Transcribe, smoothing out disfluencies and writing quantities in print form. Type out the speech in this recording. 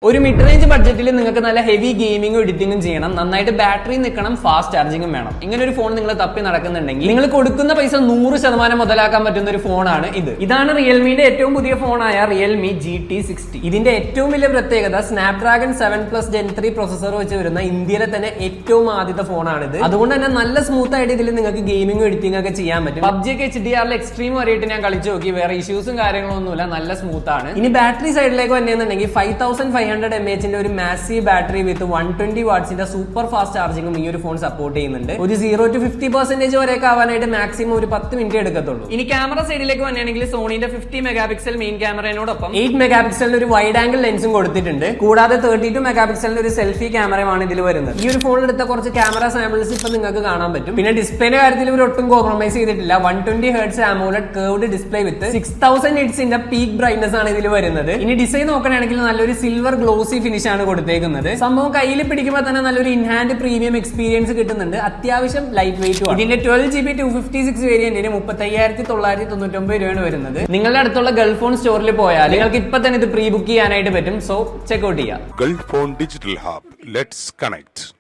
ഒരു mid range ബഡ്ജറ്റിൽ നിങ്ങൾക്ക് നല്ല ഹെവി ഗെയിമിംഗും എഡിറ്റിംഗും ചെയ്യണം, നന്നായിട്ട് ബാറ്ററി നിൽക്കണം, ഫാസ്റ്റ് ചാർജിങ്ങും വേണം. ഇങ്ങനെ ഒരു ഫോൺ നിങ്ങൾ തപ്പി നടക്കുന്നുണ്ടെങ്കിൽ നിങ്ങൾ കൊടുക്കുന്ന പൈസ 100% മുതലാക്കാൻ പറ്റുന്ന ഒരു ഫോണാണ് ഇത്. ഇതാണ് റിയൽമിയുടെ ഏറ്റവും പുതിയ ഫോണായ റിയൽമി GT60. ഇതിന്റെ ഏറ്റവും വലിയ പ്രത്യേകത സ്നാപ്ഡ്രാഗൺ 7+ Gen 3 പ്രൊസസർ വെച്ച് വരുന്ന ഇന്ത്യയിലെ തന്നെ ഏറ്റവും ആദ്യത്തെ ഫോണാണിത്. അതുകൊണ്ട് തന്നെ നല്ല സ്മൂത്ത് ആയിട്ട് ഇതിൽ നിങ്ങൾക്ക് ഗെയിമിംഗും എഡിറ്റിംഗ് ഒക്കെ ചെയ്യാൻ പറ്റും. PUBG ഒക്കെ HDR എക്സ്ട്രീം വരെയായിട്ട് ഞാൻ കളിച്ചു നോക്കി, വേറെ ഇഷ്യൂസും കാര്യങ്ങളൊന്നുമില്ല, നല്ല സ്മൂത്ത് ആണ്. ഇനി ബാറ്ററി സൈഡിലേക്ക് വന്നിട്ടുണ്ടെങ്കിൽ 5500 mAh ഒരു മാസീവ് ബാറ്ററി വിത്ത് 120 വാട്ട്സിന്റെ സൂപ്പർ ഫാസ്റ്റ് ചാർജിങ്ങും ഈ ഒരു ഫോൺ സപ്പോർട്ട് ചെയ്യുന്നുണ്ട്. ഒരു 0 to 50% വരെയൊക്കെ ആവാനായിട്ട് മാക്സിമം ഒരു 10 മിനിറ്റ് എടുക്കത്തുള്ളൂ. ഇനി ക്യാമറ സൈഡിലേക്ക് വന്നിട്ടുണ്ടെങ്കിൽ സോണിന്റെ 50 മെഗാപിക്സൽ മെയിൻ ക്യാമറയോടൊപ്പം 8 മെഗാപിക്സലിന്റെ ഒരു വൈഡ് ആംഗിൾ ലെൻസും കൊടുത്തിട്ടുണ്ട്. കൂടാതെ 32 മെഗാപിക്സലിന്റെ ഒരു സെൽഫി ക്യാമറയാണ് ഇതിൽ വരുന്നത്. ഈ ഒരു ഫോണിൽ എടുത്ത കുറച്ച് ക്യാമറ സാമ്പിൾസ് ഇപ്പൊ നിങ്ങൾക്ക് കാണാൻ പറ്റും. പിന്നെ ഡിസ്പ്ലേയുടെ കാര്യത്തിൽ ഒരു ഒട്ടും കോംപ്രമൈസ് ചെയ്തിട്ടില്ല. 120 Hz AMOLED curved display with 6000 nitsന്റെ പീക്ക് ബ്രൈറ്റ്നസ് ആണ് ഇതിൽ വരുന്നത്. ഇനി ഡിസൈൻ നോക്കുകയാണെങ്കിൽ നല്ലൊരു സിൽവർ ഗ്ലോസി ഫിനിഷ് ആണ് കൊടുത്തേക്കുന്നത്. സംഭവം കയ്യിൽ പിടിക്കുമ്പോൾ തന്നെ നല്ലൊരു ഇൻഹാൻഡ് പ്രീമിയം എക്സ്പീരിയൻസ് കിട്ടുന്നുണ്ട്. അത്യാവശ്യം ലൈറ്റ് വെയിറ്റ് ആണ്. ഇതിന്റെ 12GB 256 വേരിയന്റിന് 35,999 രൂപയാണ് വരുന്നത്. നിങ്ങളുടെ അടുത്തുള്ള ഗൾഫ് ഫോൺ സ്റ്റോറിൽ പോയാൽ നിങ്ങൾക്ക് ഇപ്പൊ തന്നെ ഇത് പ്രീ ബുക്ക് ചെയ്യാനായിട്ട് പറ്റും. സോ ചെക്ക് ഔട്ട് ചെയ്യാം. Gulf phone digital hub, let's connect.